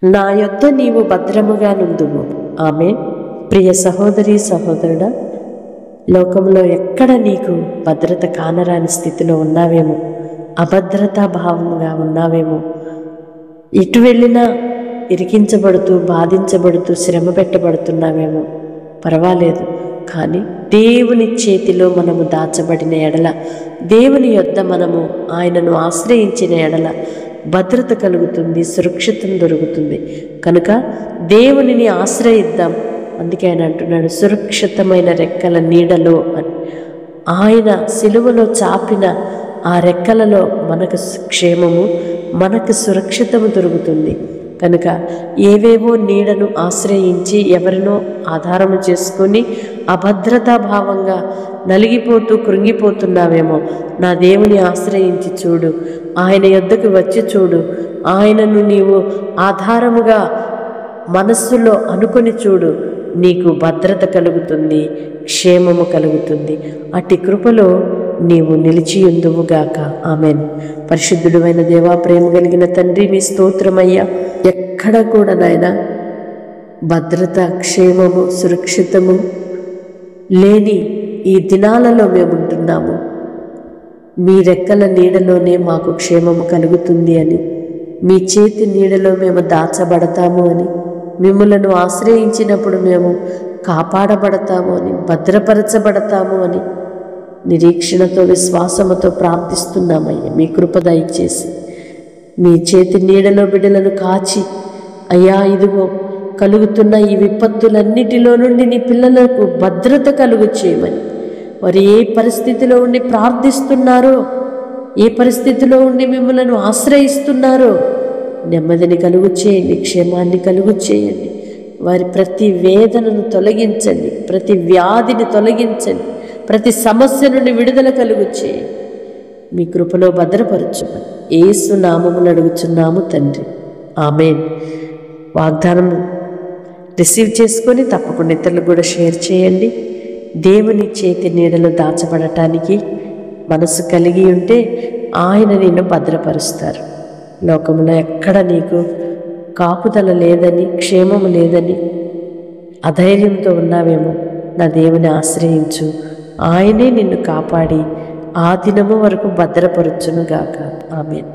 నా యొద్ద నీవు భద్రముగా నుందువు. ఆమేన్. ప్రియ సహోదరి సహోదరుడా, లోకంలో ఎక్కడ నీకు భద్రత కానరాని స్థితిలో ఉన్నావేమో, అభద్రతా భావంగా ఉన్నావేమో, ఎటు వెళ్ళినా ఇరికించబడుతూ బాధించబడుతూ శ్రమ పెట్టబడుతున్నావేమో, పర్వాలేదు. కానీ దేవుని చేతిలో మనము దాచబడిన ఎడల, దేవుని యొద్ద మనము ఆయనను ఆశ్రయించిన ఎడల భద్రత కలుగుతుంది, సురక్షితం దొరుకుతుంది. కనుక దేవునిని ఆశ్రయిద్దాం. అందుకే ఆయన అంటున్నాడు, సురక్షితమైన రెక్కల నీడలో అని. ఆయన సిలువలో చాపిన ఆ రెక్కలలో మనకు క్షేమము, మనకు సురక్షితము దొరుకుతుంది. కనుక ఏవేవో నీడను ఆశ్రయించి ఎవరినో ఆధారము చేసుకొని అభద్రతా భావంగా నలిగిపోతూ కృంగిపోతున్నావేమో, నా దేవుని ఆశ్రయించి చూడు, ఆయన యొద్దకు వచ్చి చూడు, ఆయనను నీవు ఆధారముగా మనస్సులో అనుకొని చూడు, నీకు భద్రత కలుగుతుంది, క్షేమము కలుగుతుంది. అట్టి కృపలో నీవు నిలిచియుందువుగాక. ఆమెన్. పరిశుద్ధుడైన దేవా, ప్రేమ కలిగిన తండ్రి, మీ స్తోత్రమయ్యా. ఎక్కడ కూడా నాయన భద్రత, క్షేమము, సురక్షితము లేని ఈ దినాలలో మేముంటున్నాము. మీ రెక్కల నీడలోనే మాకు క్షేమము కలుగుతుంది అని, మీ చేతి నీడలో మేము దాచబడతాము అని, మిమ్ములను ఆశ్రయించినప్పుడు మేము కాపాడబడతాము అని, భద్రపరచబడతాము అని నిరీక్షణతో విశ్వాసముతో ప్రార్థిస్తున్నామయ్యా. మీ కృప దయచేసి మీ చేతి నీడలో బిడ్డలను కాచి, అయ్యా ఇదిగో కలుగుతున్న ఈ విపత్తులన్నిటిలో నుండి నీ పిల్లలకు భద్రత కలుగు చేయమని, వారు ఏ పరిస్థితిలో ఉండి ప్రార్థిస్తున్నారో, ఏ పరిస్థితిలో ఉండి మిమ్మల్ని ఆశ్రయిస్తున్నారో నెమ్మదిని కలుగు చేయండి, క్షేమాన్ని కలుగు చేయండి. వారి ప్రతి వేదనను తొలగించండి, ప్రతి వ్యాధిని తొలగించండి, ప్రతి సమస్య నుండి విడుదల కలుగు చేయండి. మీ కృపలో భద్రపరచుమని యేసు నామమున అడుగుచున్నాము తండ్రి. ఆమేన్. వాగ్దానం రిసీవ్ చేసుకొని తప్పకుండా ఇతరులకు కూడా షేర్ చేయండి. దేవుని చేతి నీడలో దాచబడటానికి మనసు కలిగి ఉంటే ఆయన నిన్ను భద్రపరుస్తారు. లోకంలో ఎక్కడ నీకు కాపుదల లేదని, క్షేమము లేదని అధైర్యంతో ఉన్నావేమో, నా దేవుని ఆశ్రయించు, ఆయనే నిన్ను కాపాడి ఆ దినము వరకు భద్రపరచునుగాక. ఆమేన్.